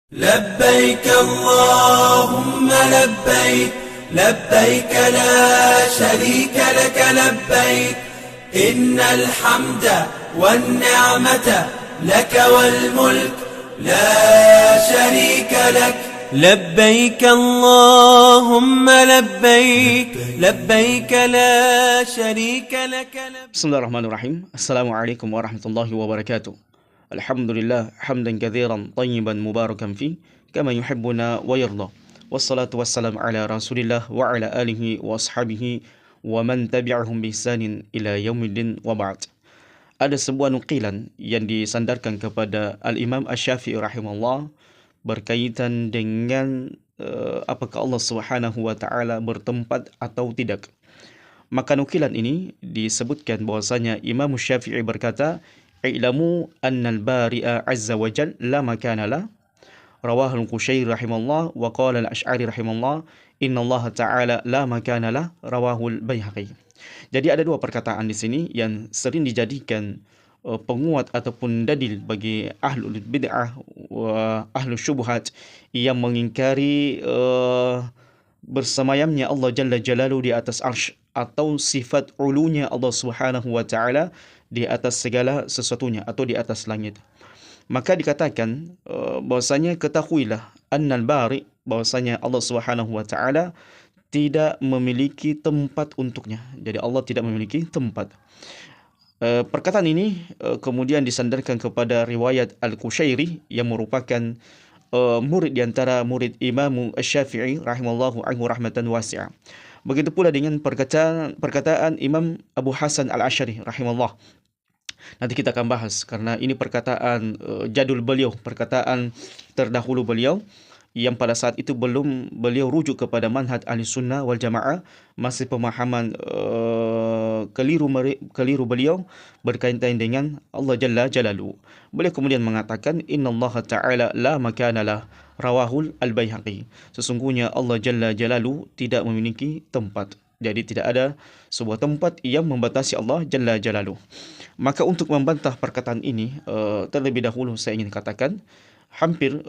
لبيك اللهم لبيك لبيك لا شريك لك لبيك إن الحمد والنعمة لك والملك لا شريك لك لبيك اللهم لبيك لبيك لا شريك لك لبيك. بسم الله الرحمن الرحيم. السلام عليكم ورحمة الله وبركاته. الحمد لله حمدا كثيرا طيبا مباركا فيه كما يحبنا ويرضى. والصلاة والسلام على رسول الله وعلى آله وأصحابه ومن تبعهم بإحسان إلى يوم الدين وبعد. Ada sebuah nukilan yang disandarkan kepada Al-Imam Asy-Syafi'i rahimahullah berkaitan dengan apakah Allah Subhanahu wa taala bertempat atau tidak. Maka nukilan ini disebutkan bahwasanya Imam Syafi'i berkata, "I'lamu annal bari'a azza wa jal la makana la." Rawahu al-Qushairi rahimahullah wa qala al-Asy'ari rahimahullah, "Inna Allah ta'ala la makana la." Rawahu al-Baihaqi. Jadi ada dua perkataan di sini yang sering dijadikan penguat ataupun dalil bagi ahlul bid'ah wa ahlus syubhat yang mengingkari bersemayamnya Allah Jalla Jalaluhu di atas arsy atau sifat ulunya Allah Subhanahu wa taala di atas segala sesuatunya atau di atas langit. Maka dikatakan bahwasanya ketahuilah annal bari, bahwasanya Allah Subhanahu wa taala tidak memiliki tempat untuknya. Jadi Allah tidak memiliki tempat. Perkataan ini kemudian disandarkan kepada riwayat Al-Qushairi yang merupakan murid di antara murid Imam Asy-Syafi'i rahimallahu anhu rahmatan wasi'ah. Begitu pula dengan perkataan Imam Abu Hasan Al-Asy'ari rahimahullah. Nanti kita akan bahas karena ini perkataan jadul beliau, perkataan terdahulu beliau yang pada saat itu belum beliau rujuk kepada manhaj Ahlussunnah wal Jamaah, masih pemahaman keliru beliau berkaitan dengan Allah Jalla Jalaluhu. Beliau kemudian mengatakan, "Innallaha ta'ala la makana lah." Rawahul Al-Baihaqi. Sesungguhnya Allah Jalla Jalaluhu tidak memiliki tempat. Jadi tidak ada sebuah tempat yang membatasi Allah Jalla Jalaluhu. Maka untuk membantah perkataan ini, terlebih dahulu saya ingin katakan, hampir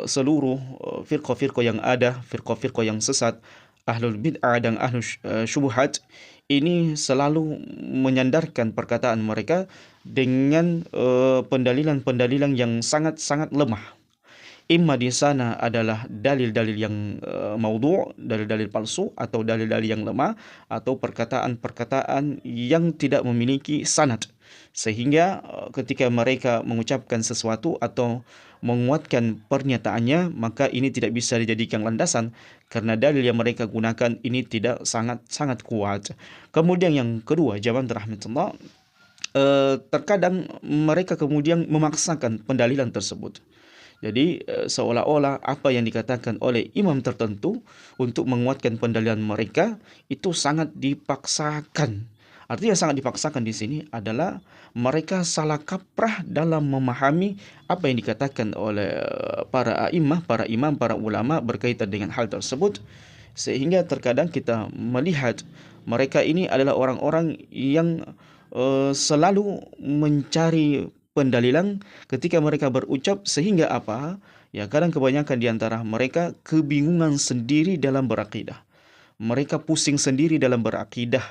seluruh firqah-firqah yang ada, firqah-firqah yang sesat, ahlul bid'ah dan ahlul syubhat, ini selalu menyandarkan perkataan mereka dengan pendalilan-pendalilan yang sangat-sangat lemah. Imma di sana adalah dalil-dalil yang maudhu', dalil-dalil palsu, atau dalil-dalil yang lemah, atau perkataan-perkataan yang tidak memiliki sanad. Sehingga ketika mereka mengucapkan sesuatu atau menguatkan pernyataannya, maka ini tidak bisa dijadikan landasan karena dalil yang mereka gunakan ini tidak sangat kuat. Kemudian yang kedua, jamaah rahmatullah, terkadang mereka kemudian memaksakan pendalilan tersebut. Jadi seolah-olah apa yang dikatakan oleh imam tertentu untuk menguatkan pendalilan mereka itu sangat dipaksakan. Artinya sangat dipaksakan di sini adalah mereka salah kaprah dalam memahami apa yang dikatakan oleh para a'imah, para imam, para ulama berkaitan dengan hal tersebut. Sehingga terkadang kita melihat mereka ini adalah orang-orang yang selalu mencari pendalilan ketika mereka berucap, sehingga apa? Ya, kadang kebanyakan di antara mereka kebingungan sendiri dalam berakidah. Mereka pusing sendiri dalam berakidah.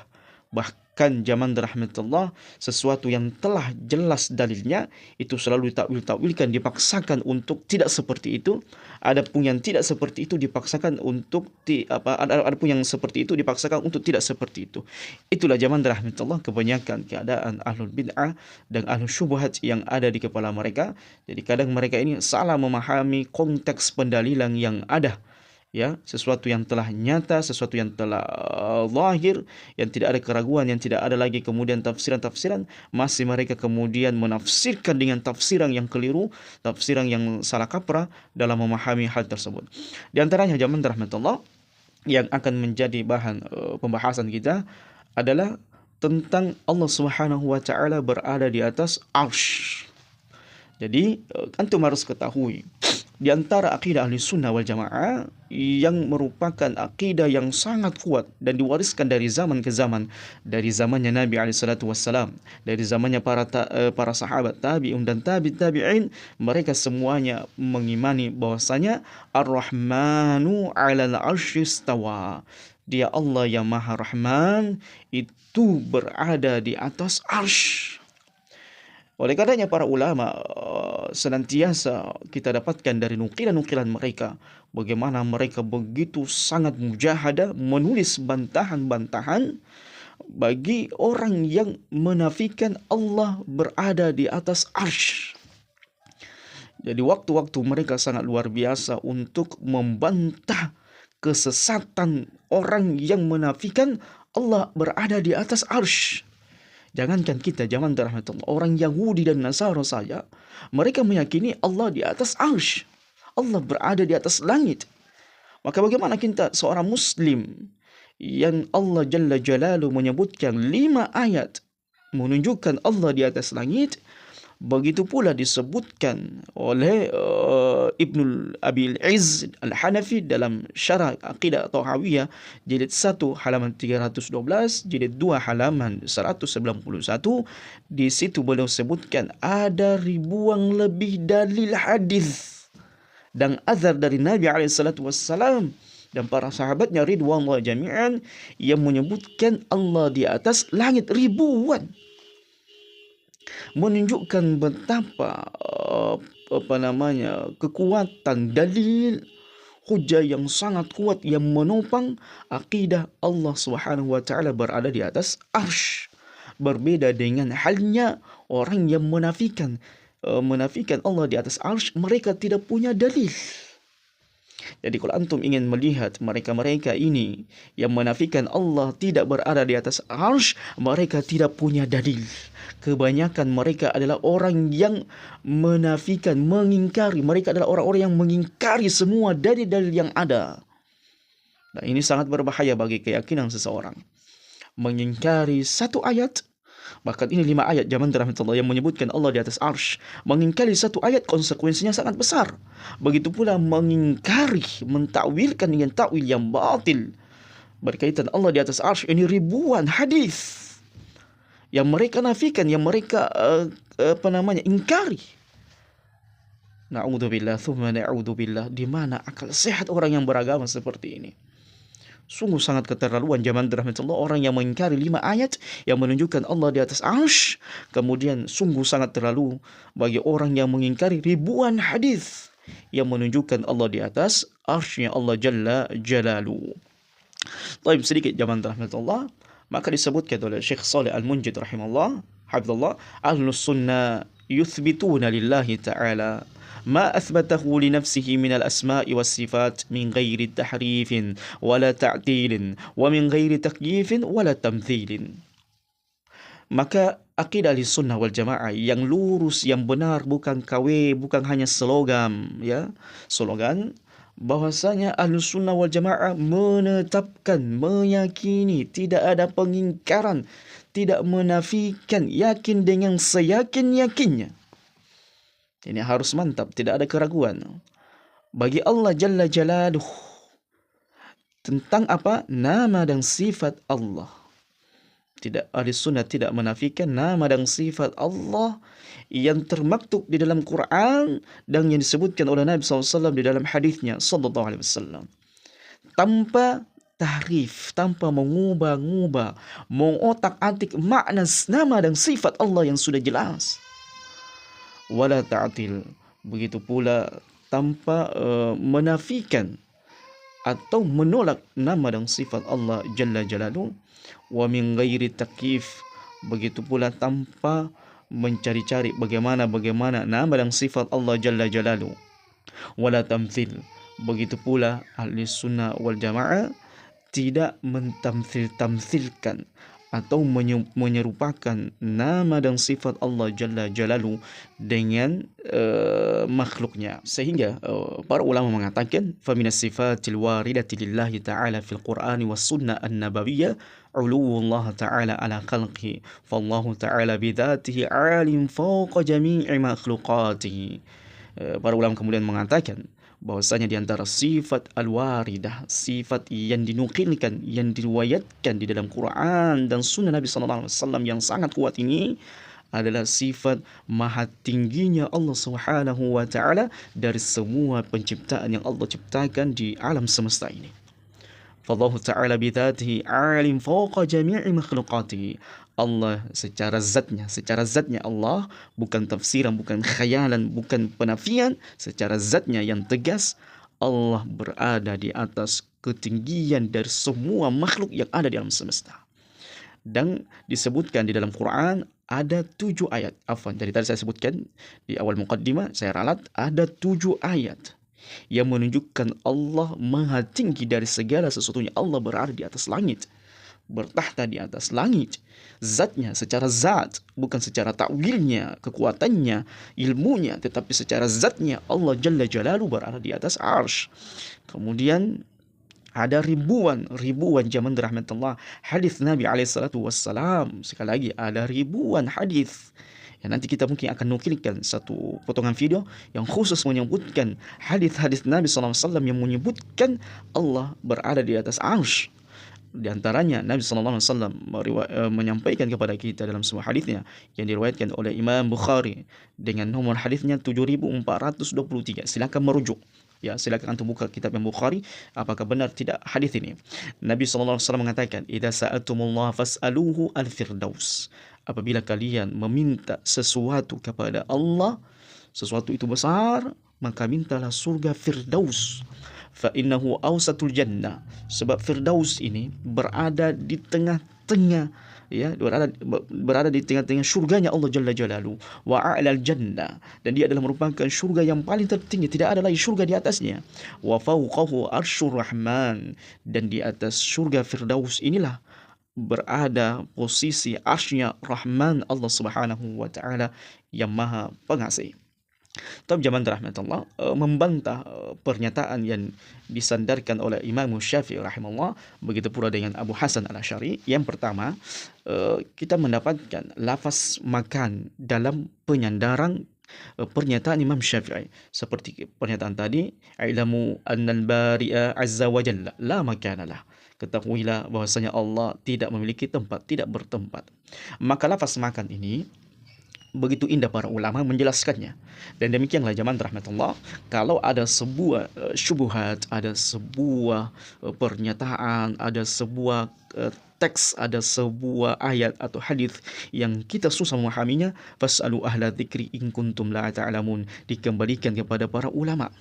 Bahkan zaman rahmatullah, sesuatu yang telah jelas dalilnya itu selalu ditakwil-takwilkan, dipaksakan untuk tidak seperti itu. Adapun yang tidak seperti itu dipaksakan untuk adapun yang seperti itu dipaksakan untuk tidak seperti itu. Itulah zaman rahmatullah kebanyakan keadaan ahlul bid'ah dan ahlul syubhat yang ada di kepala mereka. Jadi kadang mereka ini salah memahami konteks pendalilan yang ada. Ya, sesuatu yang telah nyata, sesuatu yang telah zahir, yang tidak ada keraguan, yang tidak ada lagi kemudian tafsiran-tafsiran, masih mereka kemudian menafsirkan dengan tafsiran yang keliru, tafsiran yang salah kaprah dalam memahami hal tersebut. Di antaranya jamaah rahmatullah yang akan menjadi bahan pembahasan kita adalah tentang Allah Subhanahu wa taala berada di atas arsy. Jadi antum harus ketahui di antara akidah ahli sunnah wal jamaah yang merupakan akidah yang sangat kuat dan diwariskan dari zaman ke zaman, dari zamannya Nabi SAW, dari zamannya para sahabat tabi'un dan tabi'in, mereka semuanya mengimani bahwasanya Ar-Rahmanu 'alal 'arsy istawa. Dia Allah yang Maha Rahman itu berada di atas arsy. Oleh karenanya para ulama senantiasa kita dapatkan dari nukilan-nukilan mereka bagaimana mereka begitu sangat mujahadah menulis bantahan-bantahan bagi orang yang menafikan Allah berada di atas arsy. Jadi waktu-waktu mereka sangat luar biasa untuk membantah kesesatan orang yang menafikan Allah berada di atas arsy. Jangankan kita zaman rahmatullah, orang Yahudi dan Nasara saja, mereka meyakini Allah di atas arsy. Allah berada di atas langit. Maka bagaimana kita seorang Muslim yang Allah Jalla Jalaluhu menyebutkan 5 ayat menunjukkan Allah di atas langit, begitu pula disebutkan oleh Ibnu Abil Izz Al-Hanafi dalam Syarah Aqidah Thahawiyah jilid 1 halaman 312, jilid 2 halaman 191. Di situ beliau sebutkan ada ribuan lebih dalil hadis dan azhar dari Nabi SAW dan para sahabatnya ridwanullah jami'an yang menyebutkan Allah di atas langit, ribuan. Menunjukkan betapa kekuatan dalil hujah yang sangat kuat yang menopang akidah Allah Subhanahu wa taala berada di atas arsy. Berbeda dengan halnya orang yang menafikan Allah di atas arsy, mereka tidak punya dalil. Jadi kalau antum ingin melihat mereka-mereka ini yang menafikan Allah tidak berada di atas arsy, mereka tidak punya dalil. Kebanyakan mereka adalah orang yang menafikan, mengingkari. Mereka adalah orang-orang yang mengingkari semua dalil-dalil yang ada. Nah, ini sangat berbahaya bagi keyakinan seseorang. Mengingkari satu ayat, bahkan ini 5 ayat zaman rahmatullah yang menyebutkan Allah di atas arsy. Mengingkari satu ayat konsekuensinya sangat besar. Begitu pula mengingkari, mentakwilkan dengan takwil yang batil berkaitan Allah di atas arsy. Ini ribuan hadis yang mereka nafikan, yang mereka ingkari. Na'udzubillah, thumma na'udzubillah. Di mana akal sehat orang yang beragama seperti ini? Sungguh sangat keterlaluan zaman rahmatullah orang yang mengingkari 5 ayat yang menunjukkan Allah di atas arsy. Kemudian sungguh sangat terlalu bagi orang yang mengingkari ribuan hadis yang menunjukkan Allah di atas arsy-Nya Allah Jalla Jalaluhu. Baik, sedikit zaman rahmatullah. Maka disebutkan oleh Syekh Shalih Al-Munjid rahimahullah, hafizallah, ahlus sunnah yuthbituna lillahi ta'ala ma athbatahu li nafsihi min al-asma'i was sifat min ghairi tahrifin wala ta'tilin wa min ghairi takyifin wala tamthilin. Maka akidah Ahlussunnah wal Jamaah yang lurus, yang benar, bukan KW, bukan hanya slogan, ya, slogan, bahwasanya Ahlussunnah wal Jamaah menetapkan, meyakini, tidak ada pengingkaran, tidak menafikan, yakin dengan seyakin-yakinnya. Ini harus mantap, tidak ada keraguan. Bagi Allah Jalla Jalaluhu tentang apa? Nama dan sifat Allah. Tidak, Ahlussunnah tidak menafikan nama dan sifat Allah yang termaktub di dalam Quran dan yang disebutkan oleh Nabi SAW di dalam hadisnya SAW. Tanpa tahrif, tanpa mengubah-ubah, mengotak-atik makna nama dan sifat Allah yang sudah jelas. Wala ta'til. Begitu pula tanpa menafikan atau menolak nama dan sifat Allah Jalla Jalaluhu. Wa min ghairi takyif. Begitu pula tanpa mencari-cari bagaimana nama dan sifat Allah Jalla Jalaluhu. Wala tamthil. Begitu pula ahli sunnah wal jamaah tidak mentamthil-tamthilkan atau menyerupakan nama dan sifat Allah Jalla Jalaluhu dengan makhluknya. Sehingga para ulama mengatakan faminas sifatil waridati lillahi ta'ala fil Qur'ani was sunnah an-nabawiyyah uluwullah ta'ala ala khalqihi fallahu ta'ala bidhatihi alim fawqa jami'i makhluqatihi. Para ulama kemudian mengatakan bahwasanya di antara sifat al-waridah, sifat yang dinukilkan, yang diriwayatkan di dalam Quran dan sunnah Nabi sallallahu alaihi wasallam yang sangat kuat ini adalah sifat maha tingginya Allah Subhanahu wa taala dari semua penciptaan yang Allah ciptakan di alam semesta ini. Fallahu ta'ala bidhatihi alim fawqa jami'i makhluqatihi. Allah secara zatnya Allah, bukan tafsiran, bukan khayalan, bukan penafian, secara zatnya yang tegas, Allah berada di atas ketinggian dari semua makhluk yang ada di alam semesta. Dan disebutkan di dalam Quran ada 7 ayat. Jadi tadi saya sebutkan di awal muqaddimah, saya ralat, ada 7 ayat yang menunjukkan Allah maha tinggi dari segala sesuatunya. Allah berada di atas langit, bertahta di atas langit, zatnya secara zat, bukan secara takwilnya, kekuatannya, ilmunya, tetapi secara zatnya Allah Jalla Jalaluhu berada di atas arsy. Kemudian ada ribuan zaman rahmatullah hadis Nabi SAW. Sekali lagi ada ribuan hadis. Ya, nanti kita mungkin akan nukilkan satu potongan video yang khusus menyebutkan hadis-hadis Nabi SAW yang menyebutkan Allah berada di atas arsy. Di antaranya Nabi SAW menyampaikan kepada kita dalam sebuah hadisnya yang diriwayatkan oleh Imam Bukhari dengan nomor hadisnya 7423. Silakan merujuk. Ya, silakan antum buka kitab yang Bukhari, apakah benar tidak hadis ini. Nabi SAW mengatakan, "Idza sa'altumullah fas'aluhu al-firdaus." Apabila kalian meminta sesuatu kepada Allah, sesuatu itu besar, maka mintalah surga Firdaus. Fa innahu awsatul jannah. Sebab Firdaus ini berada di tengah-tengah, ya, berada di tengah-tengah surganya Allah Jalla Jalaluhu, wa a'lal jannah, dan dia adalah merupakan surga yang paling tertinggi, tidak ada lagi surga di atasnya. Wa fawqahu arsyur rahman, dan di atas surga Firdaus inilah berada posisi arsy-Nya Rahman Allah Subhanahu wa taala yang Maha Pengasih. Tapi zaman rahmatullah membantah pernyataan yang disandarkan oleh Imam Syafi'i rahimahullah, begitu pula dengan Abu Hasan Al-Asy'ari. Yang pertama, kita mendapatkan lafaz makan dalam penyandaran pernyataan Imam Syafi'i, seperti pernyataan tadi, "Ilamu annal bari'a azza wa jalla la makanalah." Ketahuilah bahwasanya Allah tidak memiliki tempat, tidak bertempat. Maka lafaz makan ini begitu indah para ulama menjelaskannya. Dan demikianlah zaman rahmatullah, kalau ada sebuah syubhat, ada sebuah pernyataan, ada sebuah teks, ada sebuah ayat atau hadis yang kita susah memahaminya, fas'alu ahla dzikri in kuntum la ta'lamun, dikembalikan kepada para ulama.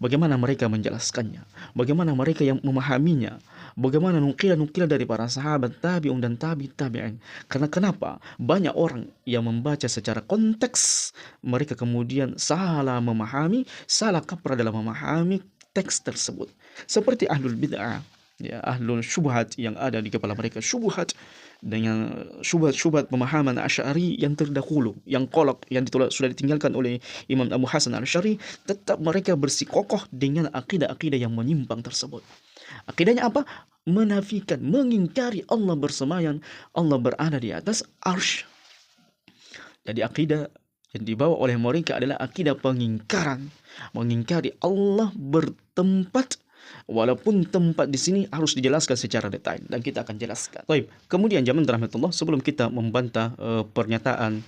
Bagaimana mereka menjelaskannya, bagaimana mereka yang memahaminya, bagaimana nukilan-nukilan dari para sahabat, tabi'un dan tabi'in. Karena kenapa? Banyak orang yang membaca secara konteks, mereka kemudian salah memahami, salah kaprah dalam memahami teks tersebut. Seperti ahlul bid'ah, ya, ahlul syubhat yang ada di kepala mereka, syubhat dengan syubhat pemahaman Asy'ari yang terdahulu, yang kolok, yang sudah ditinggalkan oleh Imam Abu Hasan Al-Asy'ari, tetap mereka bersikokoh dengan akidah-akidah yang menyimpang tersebut. Akidahnya apa? Menafikan, mengingkari Allah bersemayam, Allah berada di atas arsy. Jadi akidah yang dibawa oleh mereka adalah akidah pengingkaran, mengingkari Allah bertempat. Walaupun tempat di sini harus dijelaskan secara detail dan kita akan jelaskan. Baik, kemudian zaman rahmatullah, sebelum kita membantah pernyataan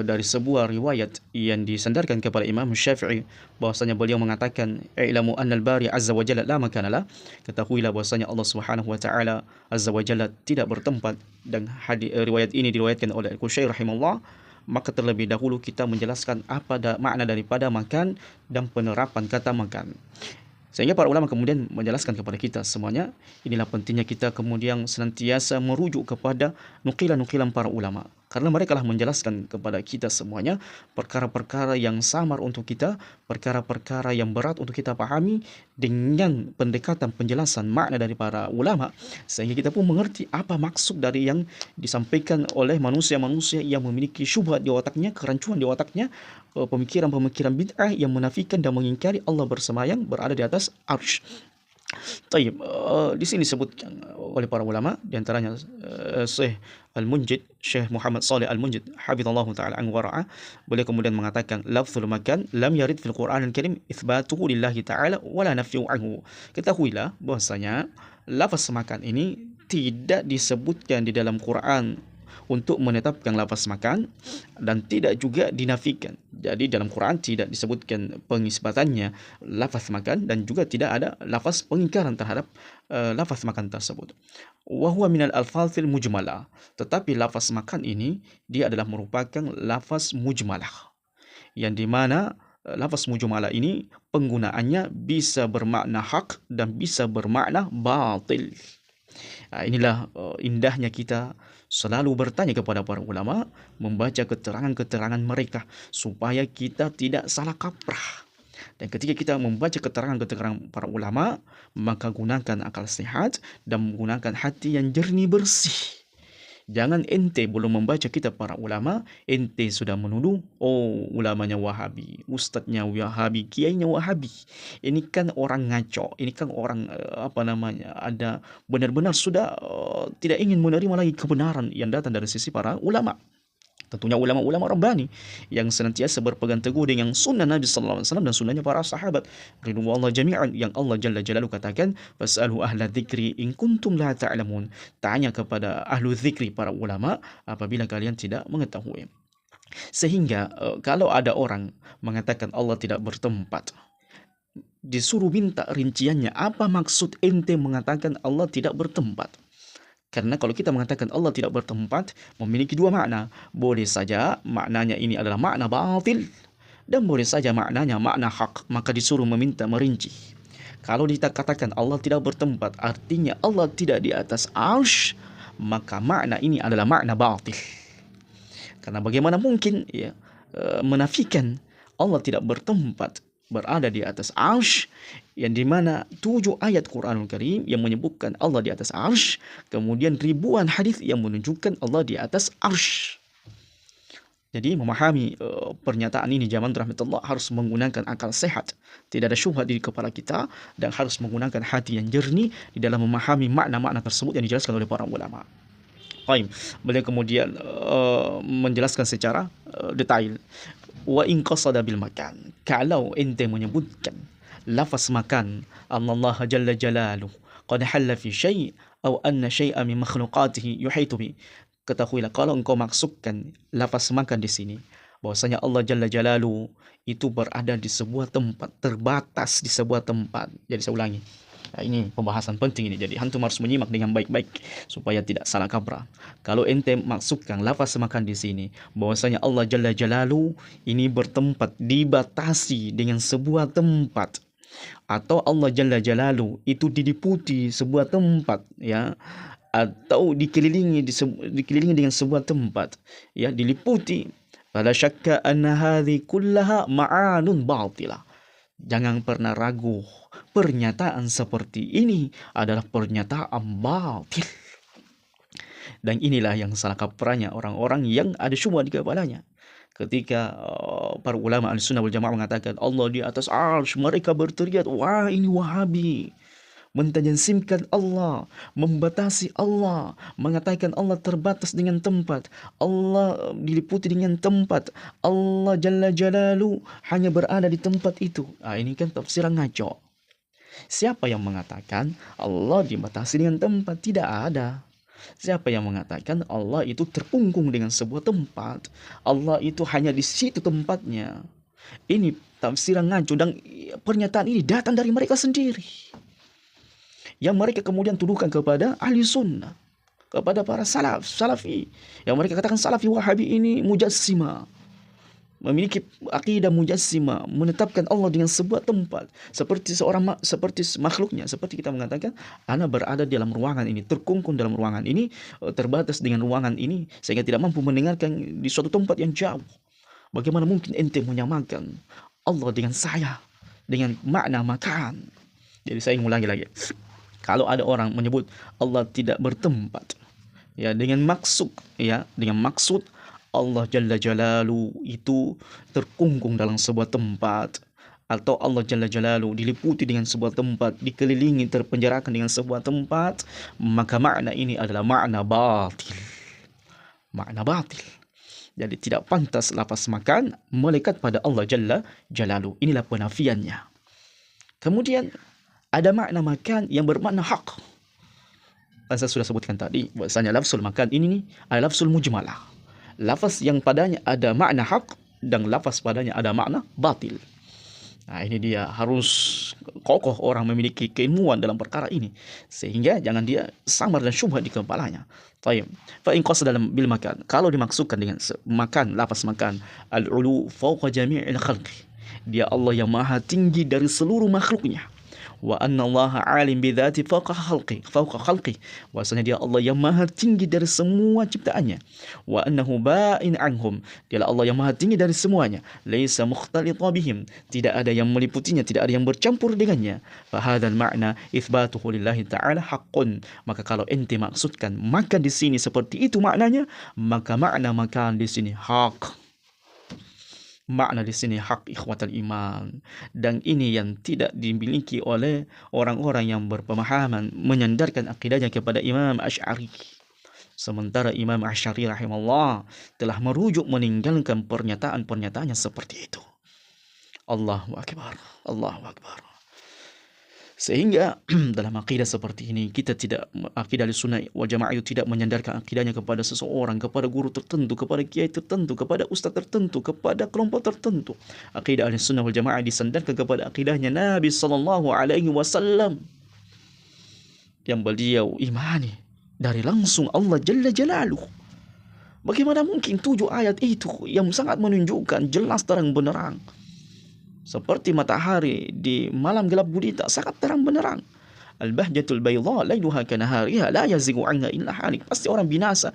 dari sebuah riwayat yang disandarkan kepada Imam Syafi'i, bahwasanya beliau mengatakan, "Ilamu annal bari azza wa jalla la makana la." Ketahuilah bahwasanya Allah Subhanahu wa taala azza wa jalla tidak bertempat, dan riwayat ini diriwayatkan oleh Al-Qushairi rahimahullah. Maka terlebih dahulu kita menjelaskan apa makna daripada makan dan penerapan kata makan. Sehingga para ulama kemudian menjelaskan kepada kita semuanya, inilah pentingnya kita kemudian senantiasa merujuk kepada nukilan-nukilan para ulama. Karena mereka lah menjelaskan kepada kita semuanya perkara-perkara yang samar untuk kita, perkara-perkara yang berat untuk kita pahami dengan pendekatan penjelasan makna dari para ulama. Sehingga kita pun mengerti apa maksud dari yang disampaikan oleh manusia-manusia yang memiliki syubhat di otaknya, kerancuan di otaknya, pemikiran-pemikiran bid'ah yang menafikan dan mengingkari Allah bersemayam berada di atas arsy. Taib, di sini disebutkan oleh para ulama, di antaranya Syekh Al-Munjid, Syekh Muhammad Saleh Al-Munjid, hafizallahu taala anhu wa ra'ah, beliau kemudian mengatakan lafzul makan lam yarid fil Qur'an al-Karim itsbatuhu lillahi ta'ala wala nafyu anhu. Ketahuilah bahwasanya lafaz makan ini tidak disebutkan di dalam Quran untuk menetapkan lafaz makan dan tidak juga dinafikan. Jadi dalam Quran tidak disebutkan pengisbatannya lafaz makan dan juga tidak ada lafaz pengingkaran terhadap lafaz makan tersebut. Wa huwa minal alfazil mujmalah. Tetapi lafaz makan ini dia adalah merupakan lafaz mujmalah yang dimana lafaz mujmalah ini penggunaannya bisa bermakna hak dan bisa bermakna batil. Inilah indahnya kita selalu bertanya kepada para ulama, membaca keterangan-keterangan mereka supaya kita tidak salah kaprah. Dan ketika kita membaca keterangan-keterangan para ulama, maka gunakan akal sehat dan menggunakan hati yang jernih bersih. Jangan ente belum membaca kitab para ulama, ente sudah menuduh, oh ulamanya Wahabi, ustadznya Wahabi, kiainya Wahabi. Ini kan orang ngaco, ini kan orang ada benar-benar sudah tidak ingin menerima lagi kebenaran yang datang dari sisi para ulama. Tentunya ulama-ulama Rabbani yang senantiasa berpegang teguh dengan sunnah Nabi sallallahu alaihi wasallam dan sunnahnya para sahabat ridwanullah jami'an, yang Allah Jalla Jalaluhu katakan fasalu ahla dzikri in kuntum la ta'lamun. Tanya kepada ahlu dzikri, para ulama, apabila kalian tidak mengetahui. Sehingga kalau ada orang mengatakan Allah tidak bertempat, disuruh minta rinciannya, apa maksud ente mengatakan Allah tidak bertempat? Karena kalau kita mengatakan Allah tidak bertempat, memiliki dua makna. Boleh saja maknanya ini adalah makna batil, dan boleh saja maknanya makna hak, maka disuruh meminta merinci. Kalau dikatakan Allah tidak bertempat, artinya Allah tidak di atas arsy, maka makna ini adalah makna batil. Karena bagaimana mungkin ya menafikan Allah tidak bertempat, berada di atas arsy, yang dimana 7 ayat Quranul Karim yang menyebutkan Allah di atas arsy, kemudian ribuan hadis yang menunjukkan Allah di atas arsy. Jadi memahami pernyataan ini zaman rahmatullah harus menggunakan akal sehat, tidak ada syubhat di kepala kita, dan harus menggunakan hati yang jernih di dalam memahami makna-makna tersebut yang dijelaskan oleh para ulama. Beliau kemudian menjelaskan secara detail. Wa in qasada bil makan, kalau ente menyebutkan lafaz makan, Allah Jalla Jalaluhu qad halla fi syai' atau anna syai'an min makhluqatihi yuhitu bi. Ketahuilah kalau engkau maksudkan lafaz makan di sini, bahwasanya Allah Jalla Jalaluhu itu berada di sebuah tempat, terbatas di sebuah tempat. Jadi saya ulangi. Nah, ini pembahasan penting ini. Jadi antum harus menyimak dengan baik-baik supaya tidak salah kaprah. Kalau ente maksudkan lafaz makan di sini, bahwasanya Allah Jalla Jalaluhu ini bertempat, dibatasi dengan sebuah tempat, atau Allah Jalla Jalaluhu itu diliputi sebuah tempat, ya, atau dikelilingi dengan sebuah tempat, ya, diliputi. Fala syakka anna hadhi kullaha ma'anun batilah. Jangan pernah ragu, pernyataan seperti ini adalah pernyataan batil. Dan inilah yang salah kaprahnya orang-orang yang ada syubhat di kepalanya. Ketika para ulama Ahlussunnah wal Jamaah mengatakan Allah di atas arsy, mereka berteriak, wah ini Wahabi, mentajsimkan Allah, membatasi Allah, mengatakan Allah terbatas dengan tempat, Allah diliputi dengan tempat, Allah Jalla Jalaluhu hanya berada di tempat itu. Ini kan tafsiran ngaco. Siapa yang mengatakan Allah dibatasi dengan tempat? Tidak ada. Siapa yang mengatakan Allah itu terkungkung dengan sebuah tempat? Allah itu hanya di situ tempatnya. Ini tafsiran ngaco, dan pernyataan ini datang dari mereka sendiri, yang mereka kemudian tuduhkan kepada ahli sunnah, kepada para salafi, yang mereka katakan salafi Wahabi ini mujassimah, memiliki akidah mujassimah, menetapkan Allah dengan sebuah tempat, seperti makhluknya, seperti kita mengatakan ana berada dalam ruangan ini, terkungkung dalam ruangan ini, terbatas dengan ruangan ini sehingga tidak mampu mendengarkan di suatu tempat yang jauh. Bagaimana mungkin ente menyamakan Allah dengan saya, dengan makna makan? Jadi saya ulangi lagi. Kalau ada orang menyebut Allah tidak bertempat, ya, dengan maksud Allah Jalla Jalaluhu itu terkungkung dalam sebuah tempat, atau Allah Jalla Jalaluhu diliputi dengan sebuah tempat, dikelilingi, terpenjarakan dengan sebuah tempat, maka makna ini adalah makna batil. Makna batil. Jadi tidak pantas lafaz makan melekat pada Allah Jalla Jalaluhu. Inilah penafiannya. Kemudian ada makna makan yang bermakna hak. Saya sudah sebutkan tadi bahwasanya lafzul makan ini nih adalah lafzul mujmalah. Lafaz yang padanya ada makna hak dan lafaz padanya ada makna batil. Nah, ini dia harus kokoh orang memiliki keilmuan dalam perkara ini sehingga jangan dia samar dan syubhat di kepalanya. Taib. Fa in qasada bil makan. Kalau dimaksudkan dengan makan, lafaz makan, al-ulu fawqa jami'il khalqi. Dia Allah yang maha tinggi dari seluruh makhluknya. Wa anna Allah alim bidzati fawqa khalqi. Bahwasanya dia Allah yang maha tinggi dari semua ciptaannya. Wa annahu ba'in anhum. Dialah Allah yang maha tinggi dari semuanya. Laisa mukhtalita bihim. Tidak ada yang meliputinya, tidak ada yang bercampur dengannya. Fa hadzal ma'na itsbatuhu lillahi ta'ala haqqun. Maka kalau ente maksudkan makan di sini seperti itu maknanya, maka makna makan di sini hak. Makna di sini hak ikhwatal iman, dan ini yang tidak dimiliki oleh orang-orang yang berpemahaman menyandarkan akidahnya kepada Imam Asy'ari. Sementara Imam Asy'ari rahimahullah telah merujuk meninggalkan pernyataan-pernyataannya seperti itu. Allahu akbar, Allahu akbar. Sehingga dalam akidah seperti ini kita tidak, akidah Ahlussunnah wal Jamaah itu tidak menyandarkan akidahnya kepada seseorang, kepada guru tertentu, kepada kiai tertentu, kepada ustaz tertentu, kepada kelompok tertentu. Akidah Ahlussunnah wal Jamaah disandarkan kepada akidahnya Nabi sallallahu alaihi wasallam yang beliau imani dari langsung Allah Jalla Jalaluhu. Bagaimana mungkin 7 ayat itu yang sangat menunjukkan jelas terang benderang seperti matahari di malam gelap gulita, sangat terang benderang. Al-bahjatul bayda lailuha kanahariha la yazigu anha illa halik. Pasti orang binasa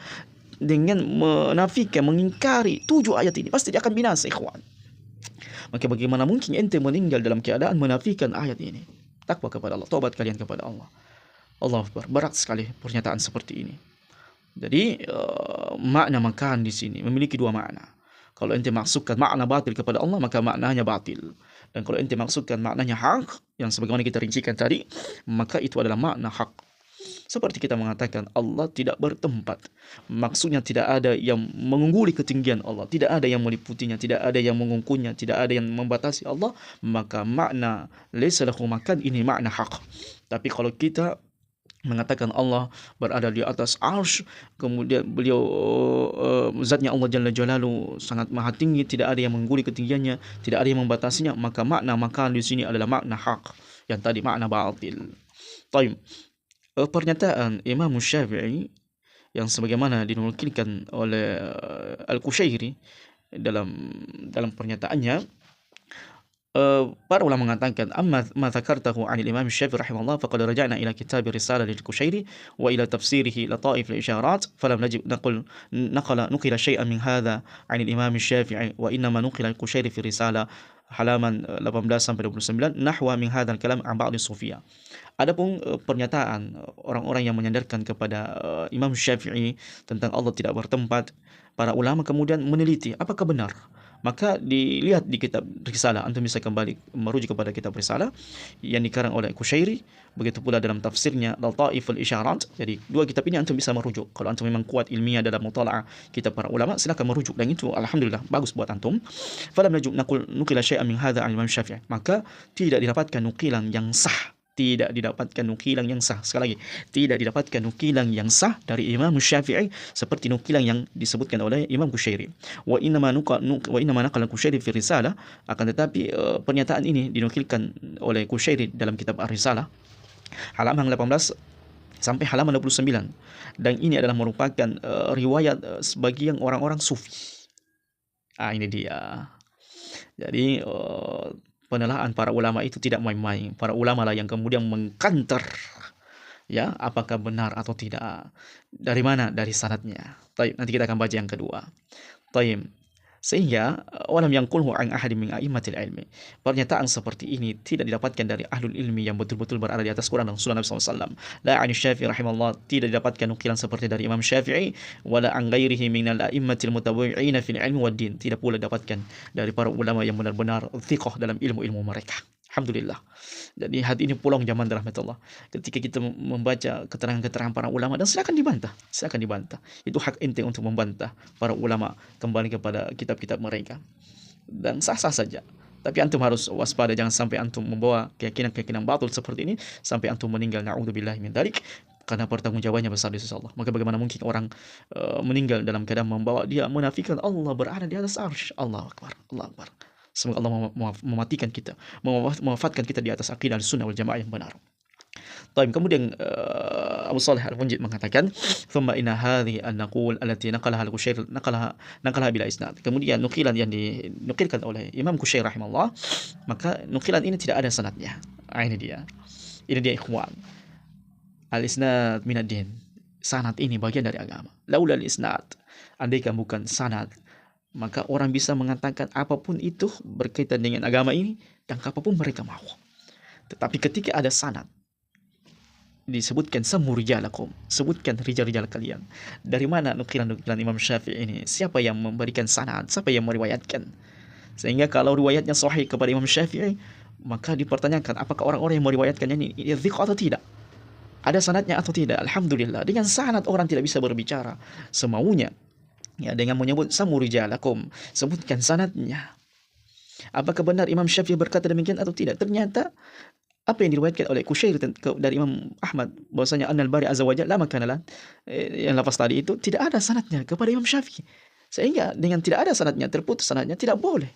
dengan menafikan, mengingkari 7 ayat ini. Pasti dia akan binasa, ikhwan. Maka bagaimana mungkin ente meninggal dalam keadaan menafikan ayat ini? Takwa kepada Allah, taubat kalian kepada Allah. Allahu Akbar. Berat sekali pernyataan seperti ini. Jadi makna makan di sini memiliki 2 makna. Kalau ente maksudkan makna batil kepada Allah, maka maknanya batil. Dan kalau ente maksudkan maknanya hak, yang sebagaimana kita rincikan tadi, maka itu adalah makna hak. Seperti kita mengatakan Allah tidak bertempat. Maksudnya tidak ada yang mengungguli ketinggian Allah, tidak ada yang meliputinya, tidak ada yang mengungkunya, tidak ada yang membatasi Allah, maka makna laisa lahu makan ini makna hak. Tapi kalau kita mengatakan Allah berada di atas arsy, kemudian beliau zatnya Allah Jalla Jalaluhu sangat maha tinggi, tidak ada yang mengguli ketinggiannya, tidak ada yang membatasinya, maka makna makan di sini adalah makna hak, yang tadi makna batil. Taib. Pernyataan Imam Syafi'i yang sebagaimana dinukilkan oleh Al-Qushairi dalam pernyataannya, para ulama mengatakan amma ma dzakartahu 'anil Imam Syafi'i rahimahullah faqad raja'na ila kitab risalah lil-Qushairi wa ila tafsirihi lataif al-isharat falam najid nukila syai'an min hadha 'anil Imam Syafi'i wa inma nukila al-Qushairi fi risalah halaman 18 sampai 29 nahwa min hadzal kalam 'an ba'd as-sufiyah. Adapun pernyataan orang-orang yang menyandarkan kepada Imam Syafi'i tentang Allah tidak bertempat, para ulama kemudian meneliti apakah benar. Maka dilihat di kitab Risalah, antum bisa kembali merujuk kepada kitab Risalah yang dikarang oleh Qushairi, begitu pula dalam tafsirnya Lataiful Isyarat. Jadi 2 kitab ini antum bisa merujuk. Kalau antum memang kuat ilmiah dalam mutalaah kitab para ulama, silakan merujuk, dan itu alhamdulillah bagus buat antum. Falam najum naqul nukila syai'an min hadza an Imam Syafi'i. Maka tidak didapatkan nukilan yang sah. Tidak didapatkan nukilan yang sah. Sekali lagi, tidak didapatkan nukilan yang sah dari Imam Syafi'i seperti nukilan yang disebutkan oleh Imam Qushairi. Wa inna ma naqala Qushairi fi risalah, akan tetapi pernyataan ini dinukilkan oleh Qushairi dalam kitab Ar-Risalah halaman 18 sampai halaman 29, dan ini adalah merupakan riwayat sebagian orang-orang sufi. Ini dia. Jadi penelahan para ulama itu tidak main-main. Para ulama lah yang kemudian mengkanter, ya, apakah benar atau tidak. Dari mana? Dari sanadnya. Taib. Nanti kita akan baca yang kedua. Taib. Sehingga walam yanqulhu an ahadin min a'immatil ilmi. Pernyataan seperti ini tidak didapatkan dari ahlul ilmi yang betul-betul berada di atas Quran dan Sunnah Nabi SAW. La an Syafi'i rahimahullah, tidak didapatkan nukilan seperti dari Imam Syafi'i, wala an ghairihi minal a'immatil mutabi'ina fil ilmi wad din. Tidak pula didapatkan dari para ulama yang benar-benar thiqah dalam ilmu-ilmu mereka. Alhamdulillah. Jadi hati ini pulang zaman rahmatullah. Ketika kita membaca keterangan-keterangan para ulama, dan silakan dibantah. Itu hak ente untuk membantah para ulama kembali kepada kitab-kitab mereka. Dan sah-sah saja. Tapi antum harus waspada, jangan sampai antum membawa keyakinan-keyakinan batil seperti ini sampai antum meninggal, na'udzubillahi min dzalik, karena pertanggungjawabannya besar di sisi Allah. Maka bagaimana mungkin orang meninggal dalam keadaan membawa dia menafikan Allah berada di atas arsy. Allahu akbar, Allahu akbar. Semoga Allah mematikan kita, mewafatkan kita di atas akidah sunnah wal jamaah yang benar. Kemudian Abu Salih Al-Munjid mengatakan, "Thumma inna hadhihi an-naqul allati naqalaha al-Qushair naqalaha bila isnad." Kemudian nukilan yang dinukilkan oleh Imam Qushair rahimahullah, maka nukilan ini tidak ada sanadnya. Ini dia ikhwan. Al-isnad min ad-din. Sanad ini bagian dari agama. Laula al-isnad, andaikan bukan sanad, maka orang bisa mengatakan apapun itu berkaitan dengan agama ini dan apapun mereka mau. Tetapi ketika ada sanad, disebutkan samurjalakum, sebutkan rijal-rijal kalian. Dari mana nukilan-nukilan Imam Syafi'i ini? Siapa yang memberikan sanad? Siapa yang meriwayatkan? Sehingga kalau riwayatnya sahih kepada Imam Syafi'i, maka dipertanyakan apakah orang-orang yang meriwayatkannya ini thiqah atau tidak? Ada sanadnya atau tidak? Alhamdulillah, dengan sanad orang tidak bisa berbicara semaunya. Ya, dengan menyebut samurijalakum, sebutkan sanadnya. Apakah benar Imam Syafi'i berkata demikian atau tidak? Ternyata apa yang diriwayatkan oleh Qushair dari Imam Ahmad bahwasanya annal bari azza wajalla la makana yang lafaz tadi itu tidak ada sanadnya kepada Imam Syafi'i. Sehingga dengan tidak ada sanadnya, terputus sanadnya, tidak boleh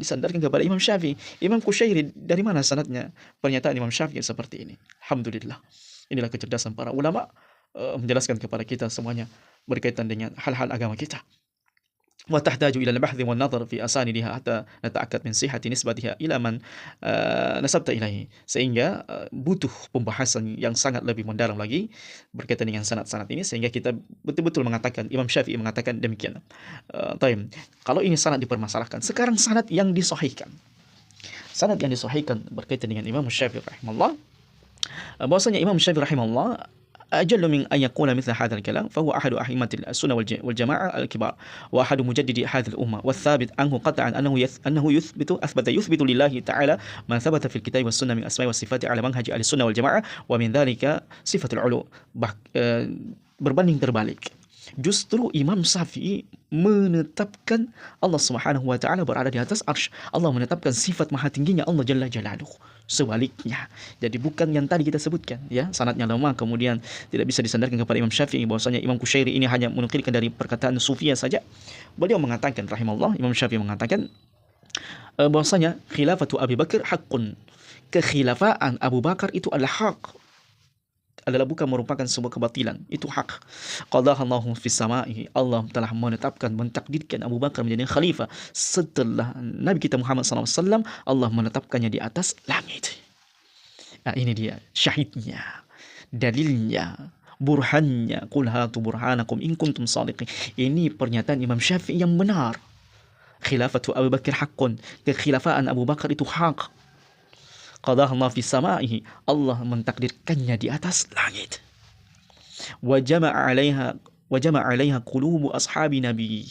disandarkan kepada Imam Syafi'i. Imam Qushairi dari mana sanadnya pernyataan Imam Syafi'i seperti ini? Alhamdulillah. Inilah kecerdasan para ulama menjelaskan kepada kita semuanya berkaitan dengan hal-hal agama kita. Wa tahtaju ila al-bahth wa an-nazar fi asanidiha hatta nata'akkad min sihhati nisbatiha ila man nasabta ilaihi. Sehingga butuh pembahasan yang sangat lebih mendalam lagi berkaitan dengan sanad-sanad ini sehingga kita betul-betul mengatakan Imam Syafi'i mengatakan demikian. Kalau ini sanad dipermasalahkan, sekarang sanad yang disahihkan. Sanad yang disahihkan berkaitan dengan Imam Syafi'i rahimahullah, bahwasanya Imam Syafi'i rahimahullah أجل من أن يقول مثل هذا الكلام فهو أحد أئمة السنة والجماعة الكبار وأحد مجددي هذه الأمة والثابت عنه قطعا أنه يثبت لله تعالى ما ثبت في الكتاب والسنة من أسماء والصفات على منهج أهل السنة والجماعة ومن ذلك صفة العلو. Berbanding terbalik, justru Imam Syafi'i menetapkan Allah Subhanahu wa taala berada di atas arsy. Allah menetapkan sifat maha tingginya Allah Jalla Jalaluhu. Sebaliknya, jadi bukan yang tadi kita sebutkan, ya, sanadnya lemah kemudian tidak bisa disandarkan kepada Imam Syafi'i, bahwasanya Imam Qushairi ini hanya menukilkan dari perkataan sufiyah saja. Beliau mengatakan rahimahullah, Imam Syafi'i mengatakan bahwasanya khilafatu Abu Bakar haqqun. Kekhilafaan Abu Bakar itu adalah hak, adalah bukan merupakan sebuah kebatilan, itu hak. Qadahallahu fis sama'i, Allah telah menetapkan, mentakdirkan Abu Bakar menjadi khalifah setelah Nabi kita Muhammad SAW. Allah menetapkannya di atas langit. Nah, ini dia syahidnya, dalilnya, burhannya. Qul hatu burhanakum in kuntum shadiqin. Ini pernyataan Imam Syafi'i yang benar. Khilafatu Abu Bakar haqqun, kekhilafaan Abu Bakar itu hak. Qadahallahu fis sama'i, Allah mentakdirkannya di atas langit. Wa jama'a 'alaiha qulubu ashabi nabi,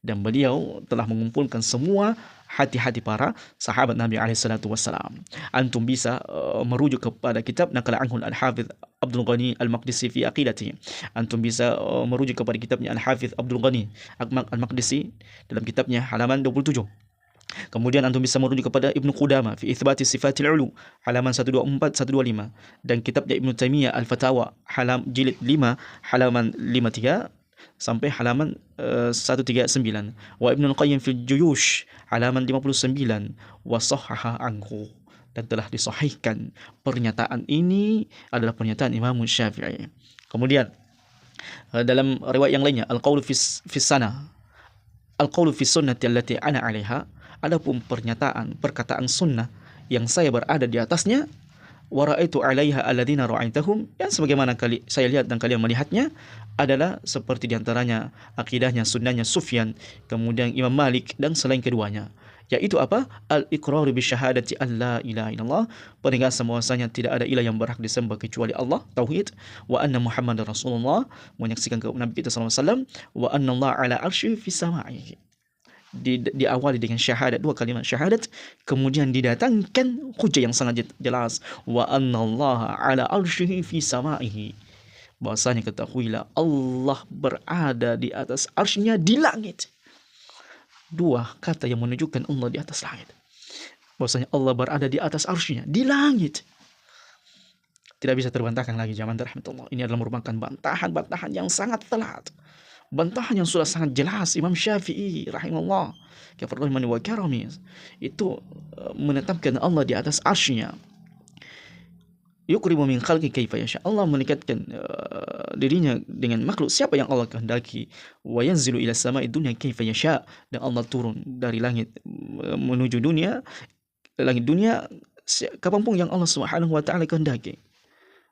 dan beliau telah mengumpulkan semua hati-hati para sahabat Nabi alaihi salatu wassalam. Antum bisa merujuk kepada kitab Naqala anhu al-Hafidz Abdul Ghani al-Maqdisi fi aqidatihi. Antum bisa merujuk kepada kitabnya Al-Hafidz Abdul Ghani al-Maqdisi dalam kitabnya halaman 27. Kemudian antum bisa merujuk kepada Ibnu Qudamah fi Itsbati Sifatil Ulu halaman 124 125, dan kitabnya Ibnu Taimiyah Al-Fatawa jilid 5 halaman 53 sampai halaman 139, wa Ibnu Al-Qayyim fil Juyush halaman 59, wa sahhaha anhu, dan telah disahihkan. Pernyataan ini adalah pernyataan Imam Syafi'i. Kemudian dalam riwayat yang lainnya, al-qaulu fis sanah, al-qaulu fis sunnati allati ana 'alaiha, adapun perkataan sunnah yang saya berada di atasnya, wa ra'aitu 'alaiha alladziina ra'aitahum, yang sebagaimana saya lihat dan kalian melihatnya adalah seperti diantaranya akidahnya, sunnahnya Sufyan, kemudian Imam Malik dan selain keduanya, yaitu apa? Al-iqrar bi syahadati an la ilaha illallah, penegasan bahwasanya tidak ada ilah yang berhak disembah kecuali Allah, tauhid, wa anna Muhammadar Rasulullah, menyaksikan kepada Nabi kita sallallahu alaihi wasallam, wa anna Allah ala arsy fi sama'ihi. Diawali dengan syahadat, dua kalimat syahadat, kemudian didatangkan hujah yang sangat jelas, wa annallaha ala arsyihi fi samaihi, bahwasanya ketahuilah Allah berada di atas arsy-Nya di langit. Dua kata yang menunjukkan Allah di atas langit, bahwasanya Allah berada di atas arsy-Nya di langit. Tidak bisa terbantahkan lagi zaman rahmatullah. Ini adalah merupakan bantahan yang sangat telat, bantahan yang sudah sangat jelas. Imam Syafi'i rahimahullah kafarrahmani wa karami itu menetapkan Allah di atas arsy-Nya. Yukrimu min khalqi kaifa yasha, Allah meningkatkan dirinya dengan makhluk siapa yang Allah kehendaki. Wa yanzilu ila sama'i dunya kaifa yasha, dan Allah turun dari langit menuju langit dunia kapanpun yang Allah Subhanahu wa taala kehendaki.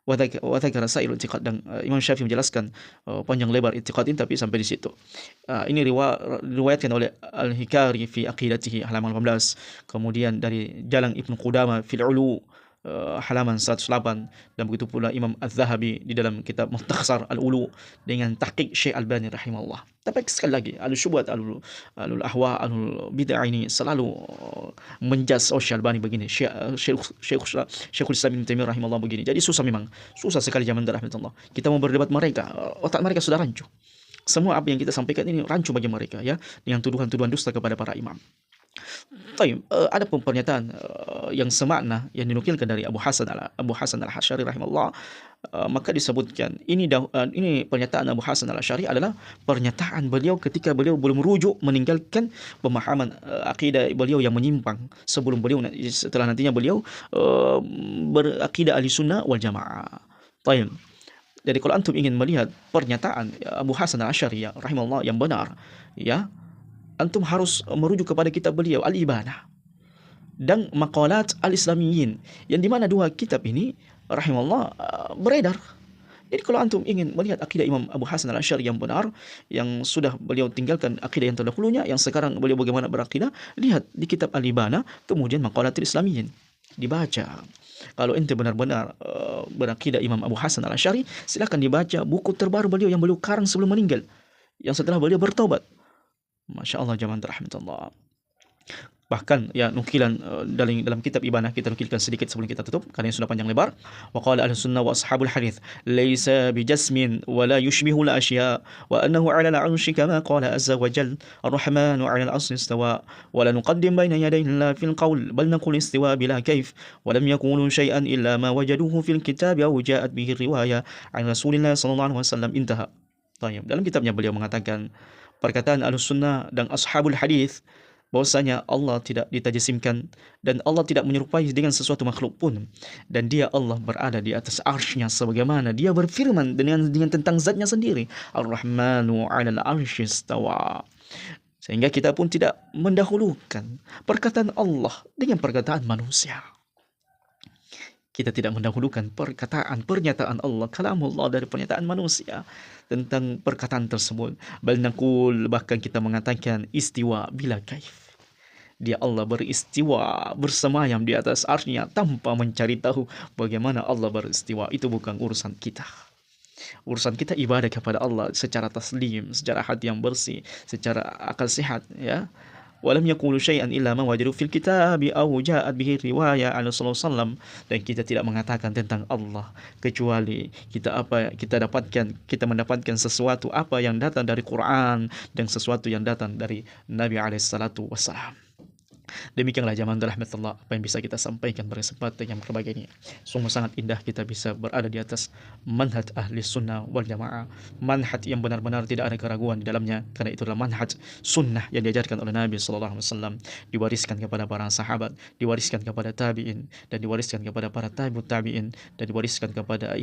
Wa dzakara sa'irul i'tiqad, dan Imam Syafi'i menjelaskan panjang lebar i'tiqad ini, tapi sampai di situ. Ini riwayatkan oleh Al-Hikari fi aqidatihi halaman 18, kemudian dari Jalan Ibnu Qudamah fil Ulu halaman 108, dan begitu pula Imam Az-Zahabi di dalam kitab Mukhtasar Al-Ulu dengan tahqiq Syekh Albani rahimahullah. Tapi sekali lagi, al-syubhat, al-ahwa, al-bid'ah ini selalu menjas Syekh Albani begini, Syekhul Islam Ibnu Taimiyah rahimahullah begini. Jadi susah sekali zaman rahmatullah. Kita mau berdebat mereka, otak mereka sudah rancu. Semua apa yang kita sampaikan ini rancu bagi mereka, ya, dengan tuduhan-tuduhan dusta kepada para imam. Ada pun pernyataan yang semakna yang dinukilkan dari Abu Hasan al-Asy'ari rahimahullah, maka disebutkan ini pernyataan Abu Hasan al-Asy'ari adalah pernyataan beliau ketika beliau belum rujuk meninggalkan pemahaman akidah beliau yang menyimpang setelah nantinya beliau berakidah Ahlussunnah wal Jamaah. Jadi kalau antum ingin melihat pernyataan Abu Hasan al-Asy'ari rahimahullah yang benar, ya, antum harus merujuk kepada kitab beliau Al-Ibanah dan Maqalat Al-Islamiyyin, yang dimana dua kitab ini rahimahullah beredar. Jadi kalau antum ingin melihat akidah Imam Abu Hasan al-Asy'ari yang benar, yang sudah beliau tinggalkan akidah yang terdahulunya, yang sekarang beliau bagaimana berakidah, lihat di kitab Al-Ibanah, kemudian Maqalat Al-Islamiyyin, dibaca. Kalau ente benar-benar berakidah Imam Abu Hasan al-Asy'ari, silakan dibaca buku terbaru beliau yang beliau karang sebelum meninggal, yang setelah beliau bertaubat. Masya Allah zaman rahmatullah. Bahkan ya nukilan dalam kitab Ibanah kita nukilkan sedikit sebelum kita tutup karena ini sudah panjang lebar. Wa qala ahlus sunnah wa ashabul hadits laisa bijasmin wa la yushbihu al asya wa annahu ala al arshi kama qala azza wa jalla ar-rahmanu ala al arshi istawa wa la nuqaddim bayna yaday Allah fil qawl bal naqul istiwa bila kayf wa lam yakunu shay'an illa ma wajaduhu fil kitab aw ja'at bihi riwayah an Rasulillah sallallahu alaihi wasallam. Intaha. Dalam kitabnya beliau mengatakan perkataan Ahlussunnah dan ashabul hadis bahwasanya Allah tidak ditajasimkan dan Allah tidak menyerupai dengan sesuatu makhluk pun, dan dia Allah berada di atas arsy-Nya sebagaimana dia berfirman dengan tentang zatnya sendiri, Ar-Rahmanu 'alal 'arsy istawa. Sehingga kita pun tidak mendahulukan perkataan Allah dengan perkataan manusia. Kita tidak mendahulukan pernyataan Allah, kalamullah, dari pernyataan manusia tentang perkataan tersebut. Bal naqul, bahkan kita mengatakan istiwa bila kaif. Dia Allah beristiwa, bersemayam di atas arsy-Nya tanpa mencari tahu bagaimana Allah beristiwa. Itu bukan urusan kita. Urusan kita ibadah kepada Allah secara taslim, secara hati yang bersih, secara akal sehat, ya. Walam yaqulu syai'an illa ma wajadu fil kitabi aw ja'at bihi riwayah an Rasulullah sallallahu, dan kita tidak mengatakan tentang Allah kecuali kita mendapatkan sesuatu apa yang datang dari Quran dan sesuatu yang datang dari Nabi alaihi salatu wassalam. Demikianlah zaman rahmatullah apa yang bisa kita sampaikan pada kesempatan yang berbahagia ini. Sungguh sangat indah kita bisa berada di atas manhaj ahli sunnah wal jamaah, manhaj yang benar-benar tidak ada keraguan di dalamnya, karena itu adalah manhaj sunnah yang diajarkan oleh Nabi sallallahu alaihi wasallam, diwariskan kepada para sahabat, diwariskan kepada tabi'in, dan diwariskan kepada para tabi'ut tabi'in, dan diwariskan kepada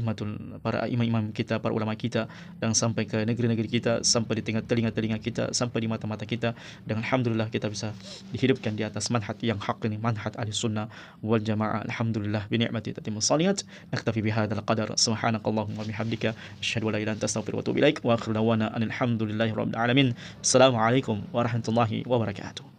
para imam-imam kita, para ulama kita, dan sampai ke negeri-negeri kita, sampai di telinga-telinga kita, sampai di mata-mata kita, dan alhamdulillah kita bisa dihidupkan di atas manhaj yang hak ini, manhaj ahli sunnah wal jamaah. Alhamdulillah bi ni'mati tatimmus salihat. Naktafi bihadzal qadar. Subhanakallahumma bihamdika asyhadu an la ilaha illa anta astaghfiruka wa atubu ilaik. Wa akhiru da'wana alhamdulillahi rabbil alamin. Assalamualaikum warahmatullahi wabarakatuh.